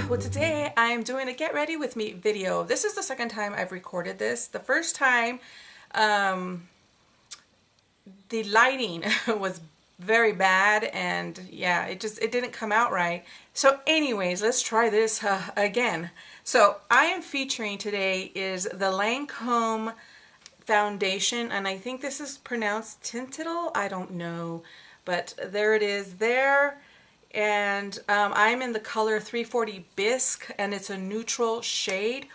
Well, today I am doing a get ready with me video. This is the second time I've recorded this. The first time, the lighting was very bad, and yeah, it didn't come out right. So anyways, let's try this again. So I am featuring today is the Lancome foundation, and I think this is pronounced Tintidle. I don't know, but there it is there. And I'm in the color 340 Bisque, and it's a neutral shade.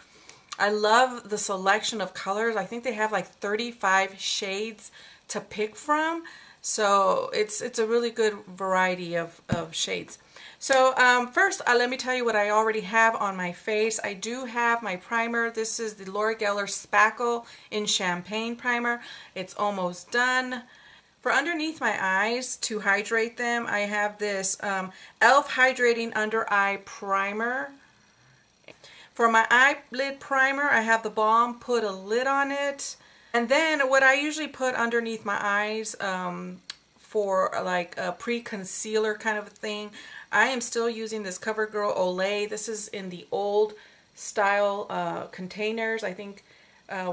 I love the selection of colors. I think they have like 35 shades to pick from, so it's a really good variety of shades. So first, let me tell you what I already have on my face. I do have my primer. This is the Laura Geller Spackle in Champagne Primer. It's almost done. For underneath my eyes, to hydrate them, I have this e.l.f. Hydrating Under Eye Primer. For my eyelid primer, I have the balm, put a lid on it. And then what I usually put underneath my eyes for like a pre-concealer kind of a thing, I am still using this CoverGirl Olay. This is in the old style containers. I think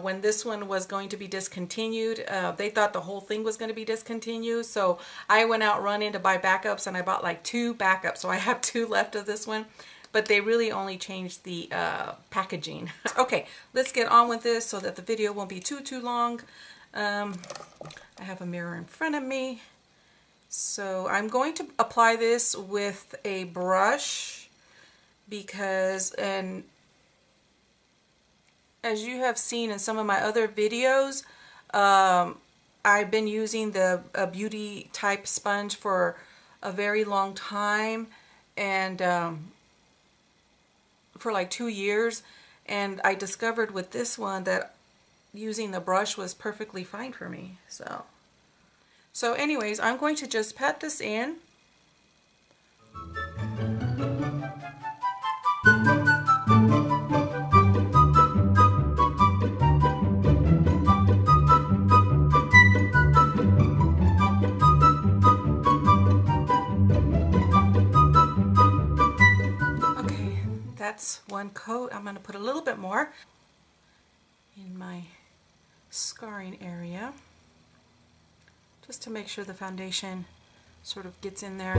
when this one was going to be discontinued, they thought the whole thing was going to be discontinued, so I went out running to buy backups, and I bought like 2 backups, so I have 2 left of this one, but they really only changed the packaging. Okay, let's get on with this so that the video won't be too long. I have a mirror in front of me, so I'm going to apply this with a brush because, and as you have seen in some of my other videos, I've been using the beauty type sponge for a very long time, and for like 2 years, and I discovered with this one that using the brush was perfectly fine for me. So anyways, I'm going to just pat this in. That's one coat. I'm going to put a little bit more in my scarring area just to make sure the foundation sort of gets in there.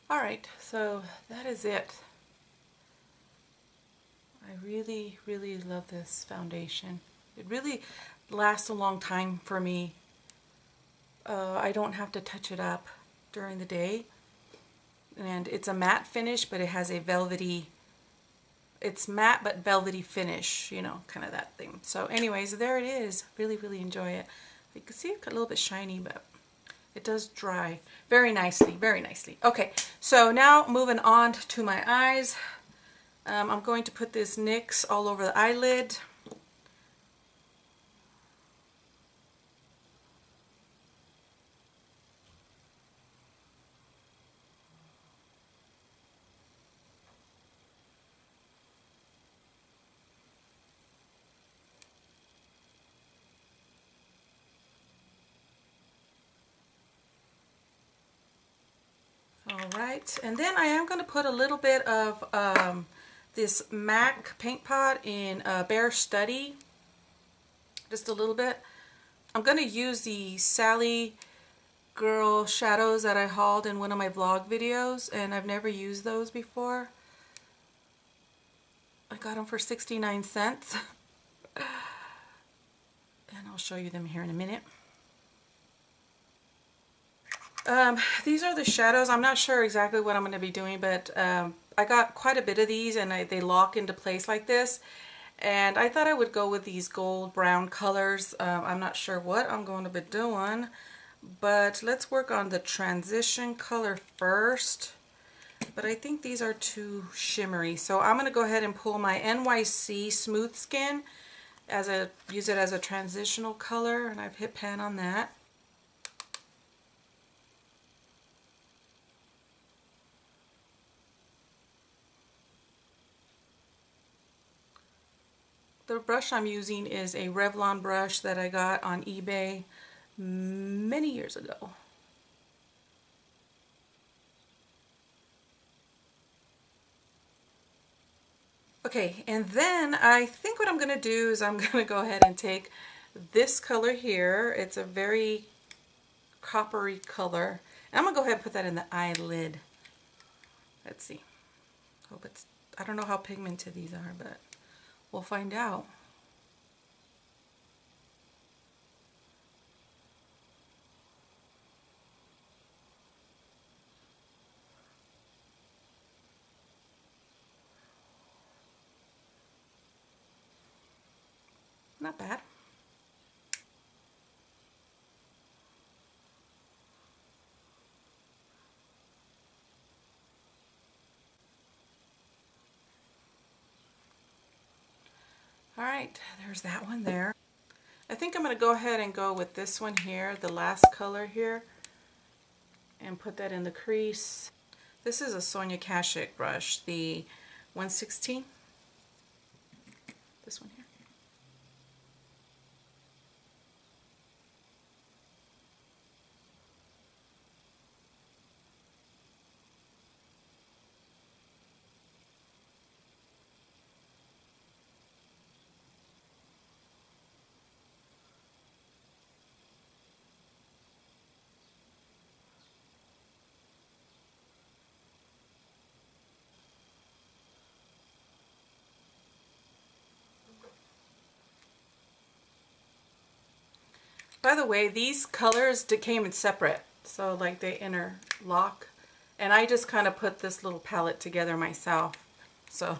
Alright, so that is it. I really love this foundation. It really lasts a long time for me. I don't have to touch it up during the day, and it's a matte finish, but it has a velvety, it's matte but velvety finish, you know, kind of that thing. So anyways, there it is. Really enjoy it. You can see it's a little bit shiny, but it does dry very nicely, Okay, so now moving on to my eyes. I'm going to put this NYX all over the eyelid. Alright, and then I am going to put a little bit of this MAC paint pot in Bare Study, just a little bit. I'm going to use the Sally Girl shadows that I hauled in one of my vlog videos, and I've never used those before. I got them for 69 cents. And I'll show you them here in a minute. These are the shadows. I'm not sure exactly what I'm going to be doing, but I got quite a bit of these, and they lock into place like this. And I thought I would go with these gold brown colors. I'm not sure what I'm going to be doing, but let's work on the transition color first. But I think these are too shimmery, so I'm going to go ahead and pull my NYC Smooth Skin use it as a transitional color, and I've hit pan on that. The brush I'm using is a Revlon brush that I got on eBay many years ago. Okay, and then I think what I'm going to do is I'm going to go ahead and take this color here. It's a very coppery color. And I'm going to go ahead and put that in the eyelid. Let's see. Hope it's, I don't know how pigmented these are, but we'll find out. Not bad. All right, there's that one there. I think I'm going to go ahead and go with this one here, the last color here, and put that in the crease. This is a Sonia Kashuk brush, the 116. This one here. By the way, these colors came in separate, so like they interlock, and I just kind of put this little palette together myself. So,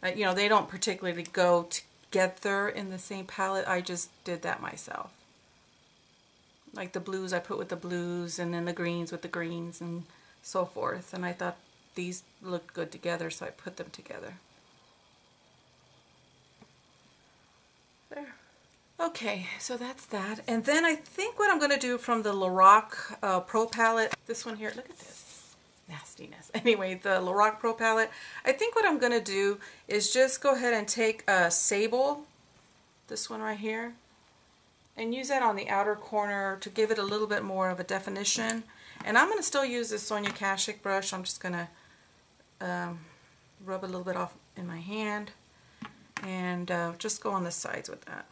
you know, they don't particularly go together in the same palette. I just did that myself. Like the blues I put with the blues, and then the greens with the greens, and so forth. And I thought these looked good together, so I put them together. There. Okay, so that's that. And then I think what I'm going to do from the Lorac Pro palette, this one here, look at this nastiness. Anyway, the Lorac Pro palette, I think what I'm going to do is just go ahead and take a Sable, this one right here, and use that on the outer corner to give it a little bit more of a definition. And I'm going to still use this Sonia Kashuk brush. I'm just going to rub a little bit off in my hand and just go on the sides with that.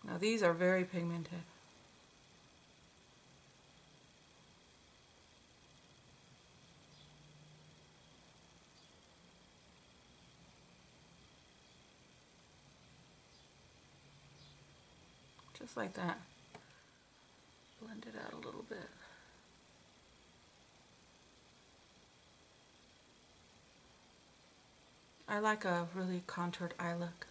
Now these are very pigmented. Just like that. Blend it out a little bit. I like a really contoured eye look.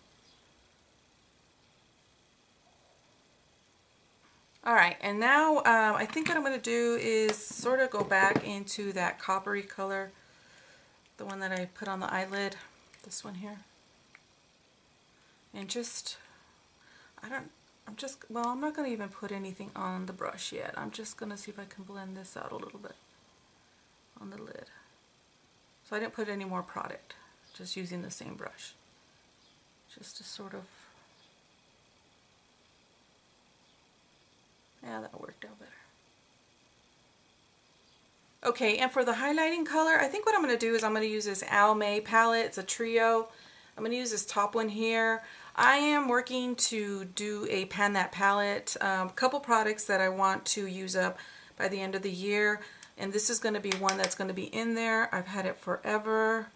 Alright, and now I think what I'm going to do is sort of go back into that coppery color, the one that I put on the eyelid, this one here. And just, I'm not going to even put anything on the brush yet. I'm just going to see if I can blend this out a little bit on the lid. So I didn't put any more product, just using the same brush. Just to sort of, yeah, that worked out better. Okay, and for the highlighting color, I think what I'm going to do is I'm going to use this Almay palette. It's a trio. I'm going to use this top one here. I am working to do a pan that palette, a couple products that I want to use up by the end of the year, and this is going to be one that's going to be in there. I've had it forever,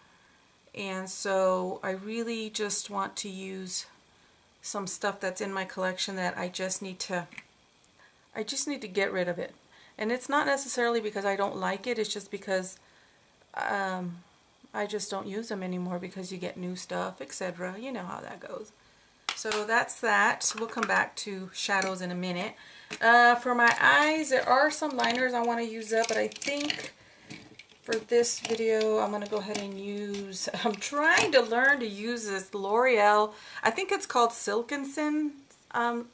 and so I really just want to use some stuff that's in my collection that I just need to get rid of it. And it's not necessarily because I don't like it, it's just because I just don't use them anymore because you get new stuff, etc. You know how that goes. So that's that. We'll come back to shadows in a minute. For my eyes, there are some liners I want to use up, but I think for this video I'm going to go ahead and use, I'm trying to learn to use this L'Oreal, I think it's called Silkinson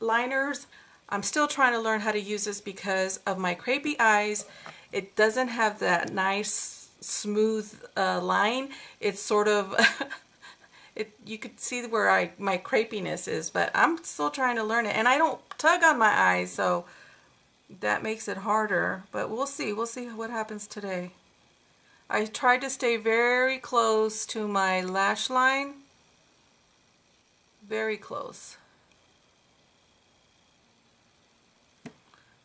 liners. I'm still trying to learn how to use this because of my crepey eyes. it doesn't have that nice smooth line. It's sort of you could see where my crepiness is, but I'm still trying to learn it, and I don't tug on my eyes, so that makes it harder, but we'll see what happens today. I tried to stay very close to my lash line, very close.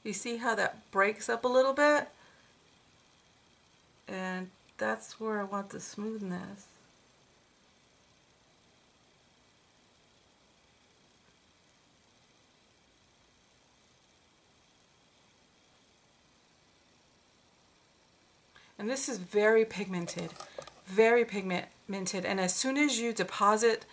You see how that breaks up a little bit? And that's where I want the smoothness. And this is very pigmented, and as soon as you deposit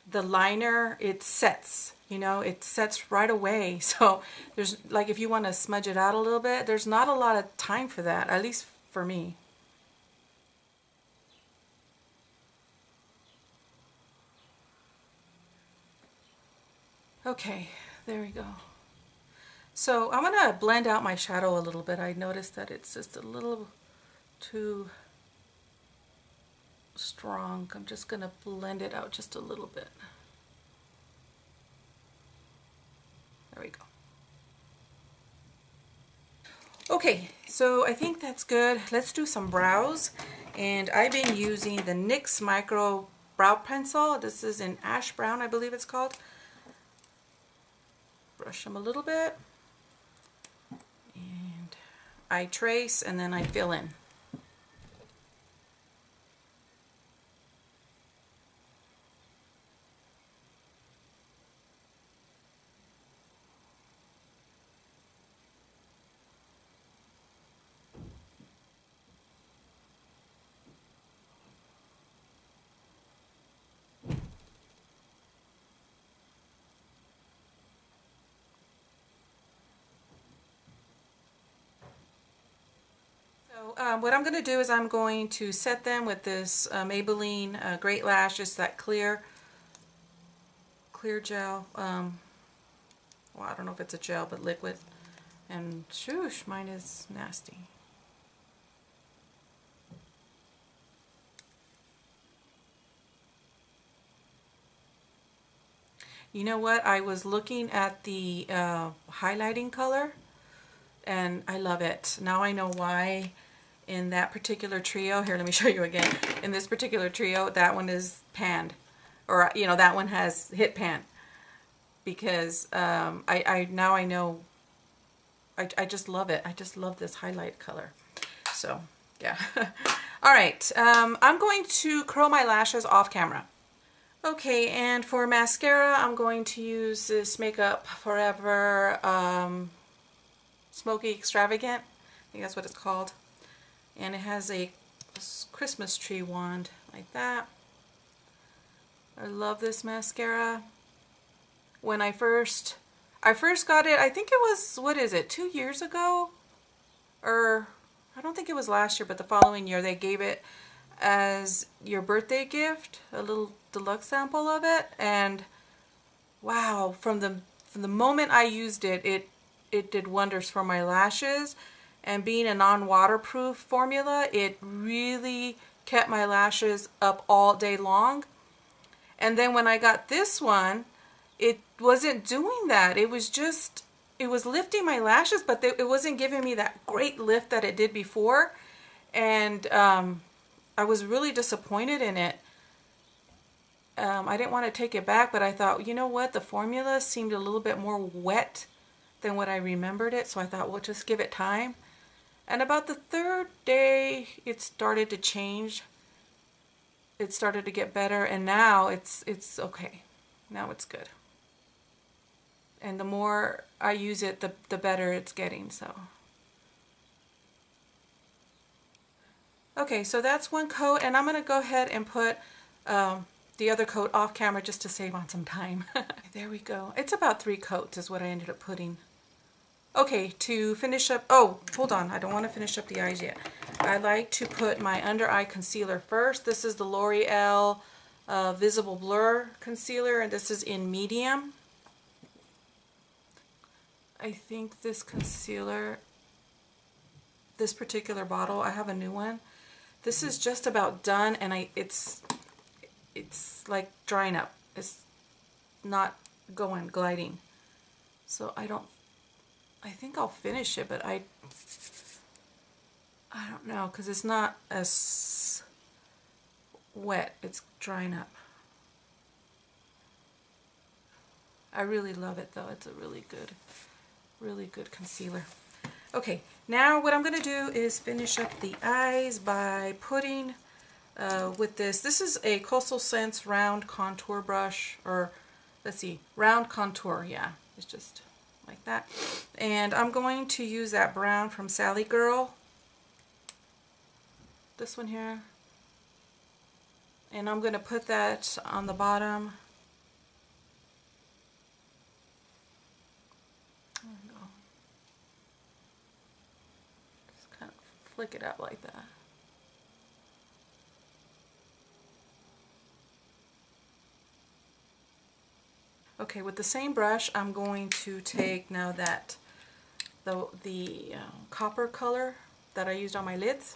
the liner, it sets, you know, it sets right away. So there's, like, if you want to smudge it out a little bit, there's not a lot of time for that, at least for me. Okay, there we go. So I'm gonna blend out my shadow a little bit. I noticed that it's just a little too strong. I'm just gonna blend it out just a little bit. There we go. Okay, so I think that's good. Let's do some brows. And I've been using the NYX Micro Brow Pencil. This is in Ash Brown, I believe it's called. Brush them a little bit. And I trace and then I fill in. What I'm going to do is I'm going to set them with this Maybelline Great Lash, just that clear gel. Well, I don't know if it's a gel, but liquid. And shoosh, mine is nasty. You know what? I was looking at the highlighting color, and I love it. Now I know why in that particular trio. Here, let me show you again. In this particular trio, that one is panned. Or, you know, that one has hit pan. Because I now I know, I just love it. I just love this highlight color. So, yeah. All right, I'm going to curl my lashes off camera. Okay, and for mascara, I'm going to use this Makeup Forever Smoky Extravagant. I think that's what it's called. And it has a Christmas tree wand like that. I love this mascara. When I first got it, I think it was, what is it, 2 years ago? Or, I don't think it was last year, but the following year they gave it as your birthday gift, a little deluxe sample of it, and wow, from the moment I used it, it did wonders for my lashes. And being a non-waterproof formula, it really kept my lashes up all day long. And then when I got this one, it wasn't doing that. It was lifting my lashes, but it wasn't giving me that great lift that it did before. And I was really disappointed in it. I didn't want to take it back, but I thought, you know what? The formula seemed a little bit more wet than what I remembered it. So I thought, well, just give it time. And about the third day, it started to change. It started to get better, and now it's okay. Now it's good. And the more I use it, the better it's getting. So, okay, so that's one coat, and I'm gonna go ahead and put the other coat off camera just to save on some time. There we go. It's about 3 coats is what I ended up putting. Okay, to finish up, oh, hold on, I don't want to finish up the eyes yet. I like to put my under eye concealer first. This is the L'Oreal Visible Blur Concealer, and this is in medium. I think this concealer this particular bottle. I have a new one. This is just about done, and it's like drying up. It's not gliding. So I think I'll finish it, but I don't know, because it's not as wet. It's drying up. I really love it though. It's a really good concealer. Okay, now what I'm going to do is finish up the eyes by putting with this. This is a Coastal Scents round contour brush, or let's see, round contour, yeah. It's just like that. And I'm going to use that brown from Sally Girl. This one here. And I'm going to put that on the bottom. There we go. Just kind of flick it up like that. Okay, with the same brush, I'm going to take now that the copper color that I used on my lids.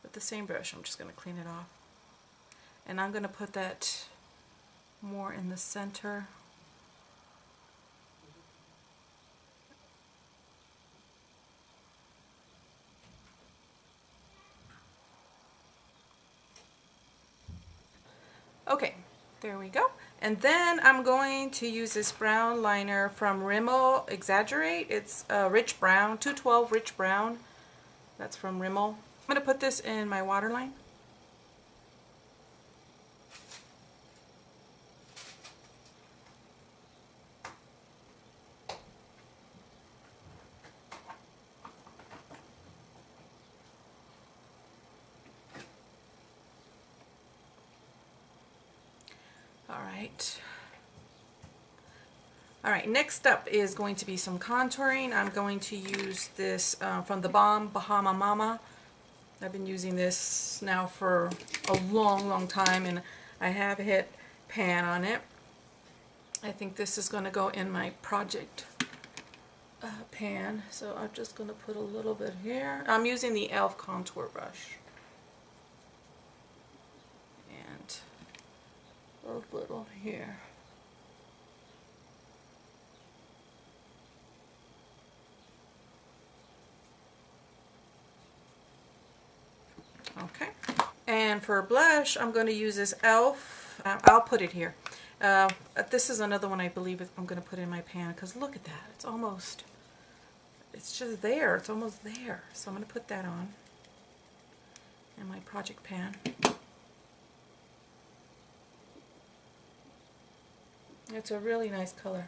With the same brush, I'm just going to clean it off. And I'm going to put that more in the center. Okay, there we go. And then I'm going to use this brown liner from Rimmel Exaggerate. It's Rich Brown, 212 Rich Brown. That's from Rimmel. I'm going to put this in my waterline. Alright, next up is going to be some contouring. I'm going to use this from the Balm Bahama Mama. I've been using this now for a long time, and I have hit pan on it. I think this is going to go in my project pan, so I'm just going to put a little bit here. I'm using the e.l.f. contour brush. And a little here. Okay, and for blush, I'm going to use this e.l.f. I'll put it here. This is another one I believe I'm going to put in my pan, because look at that. It's just there. It's almost there. So I'm going to put that on in my project pan. It's a really nice color.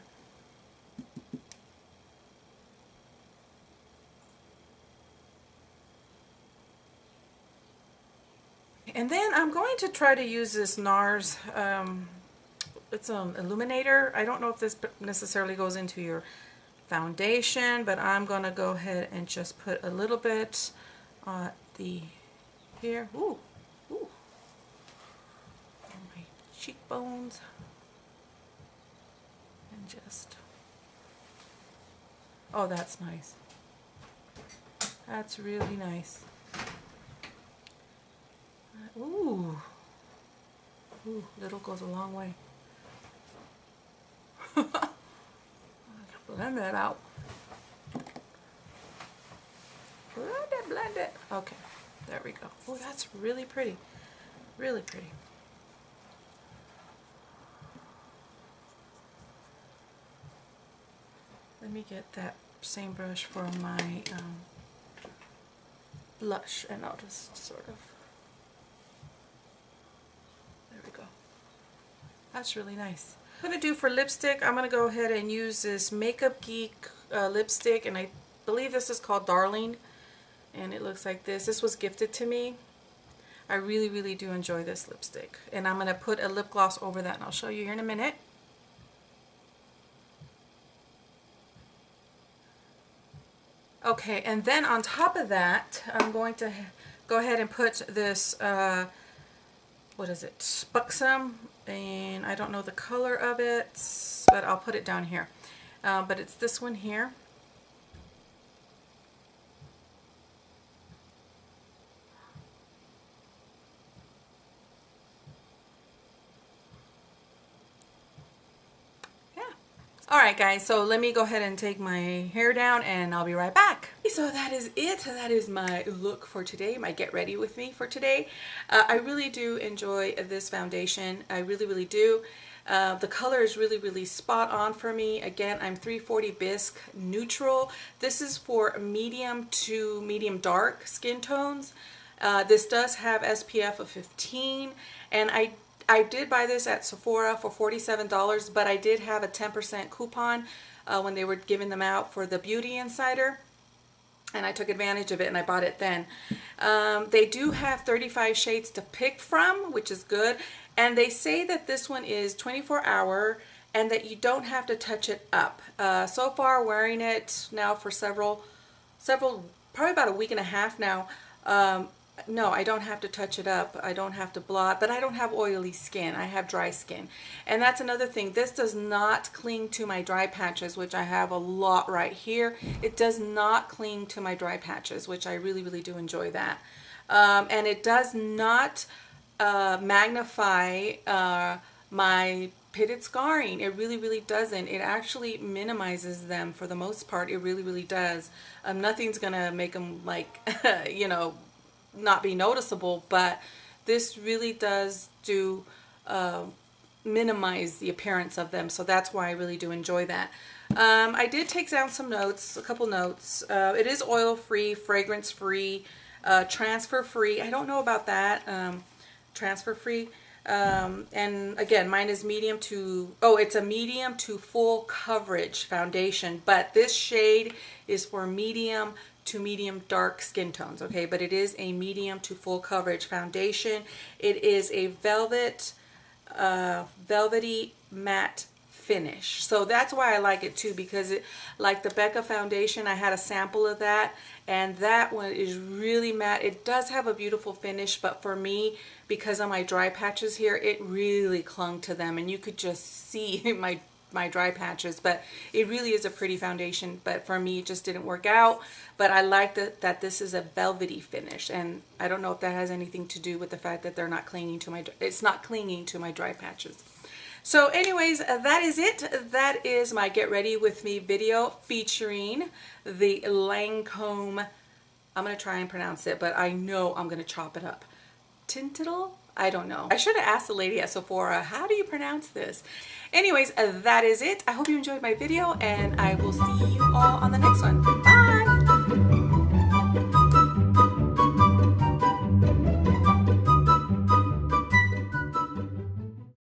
And then I'm going to try to use this NARS, it's an illuminator. I don't know if this necessarily goes into your foundation, but I'm going to go ahead and just put a little bit here. Ooh, ooh. On my cheekbones. And just, oh, that's nice. That's really nice. Ooh. Ooh, little goes a long way. Blend that out. Blend it. Okay, there we go. Oh, that's really pretty. Really pretty. Let me get that same brush for my blush, and I'll just sort of, there we go. That's really nice. I'm going to do for lipstick, I'm going to go ahead and use this Makeup Geek lipstick, and I believe this is called Darling, and it looks like this. This was gifted to me. I really do enjoy this lipstick, and I'm going to put a lip gloss over that, and I'll show you here in a minute. Okay, and then on top of that, I'm going to go ahead and put this, what is it, Buxom, and I don't know the color of it, but I'll put it down here. But it's this one here. Alright guys, so let me go ahead and take my hair down and I'll be right back. So that is it. That is my look for today, my get ready with me for today. I really do enjoy this foundation. I really do. The color is really spot on for me. Again, I'm 340 Bisque Neutral. This is for medium to medium dark skin tones. This does have SPF of 15, and I did buy this at Sephora for $47, but I did have a 10% coupon when they were giving them out for the Beauty Insider, and I took advantage of it and I bought it then. They do have 35 shades to pick from, which is good, and they say that this one is 24-hour and that you don't have to touch it up. So far, wearing it now for several, probably about a week and a half now, no, I don't have to touch it up. I don't have to blot, but I don't have oily skin. I have dry skin. And that's another thing. This does not cling to my dry patches, which I have a lot right here. It does not cling to my dry patches, which I really do enjoy that. And it does not magnify my pitted scarring. It really doesn't. It actually minimizes them for the most part. It really does. Nothing's gonna make them like, you know, not be noticeable, but this really does do minimize the appearance of them, so that's why I really do enjoy that. I did take down some notes, a couple notes. It is oil free, fragrance free, transfer free. I don't know about that. Transfer free. And again, mine is medium to, oh, it's a medium to full coverage foundation, but this shade is for medium to medium dark skin tones, okay? But it is a medium to full coverage foundation. It is a velvety matte finish. So that's why I like it too, because it, like the Becca foundation, I had a sample of that, and that one is really matte. It does have a beautiful finish, but for me, because of my dry patches here, it really clung to them, and you could just see my dry patches. But it really is a pretty foundation, but for me it just didn't work out. But I like that this is a velvety finish, and I don't know if that has anything to do with the fact that they're not clinging to my, it's not clinging to my dry patches. So anyways, that is it. That is my get ready with me video featuring the Lancome, I'm going to try and pronounce it, but I know I'm going to chop it up. Tintidle? I don't know. I should have asked the lady at Sephora, how do you pronounce this? Anyways, that is it. I hope you enjoyed my video, and I will see you all on the next one.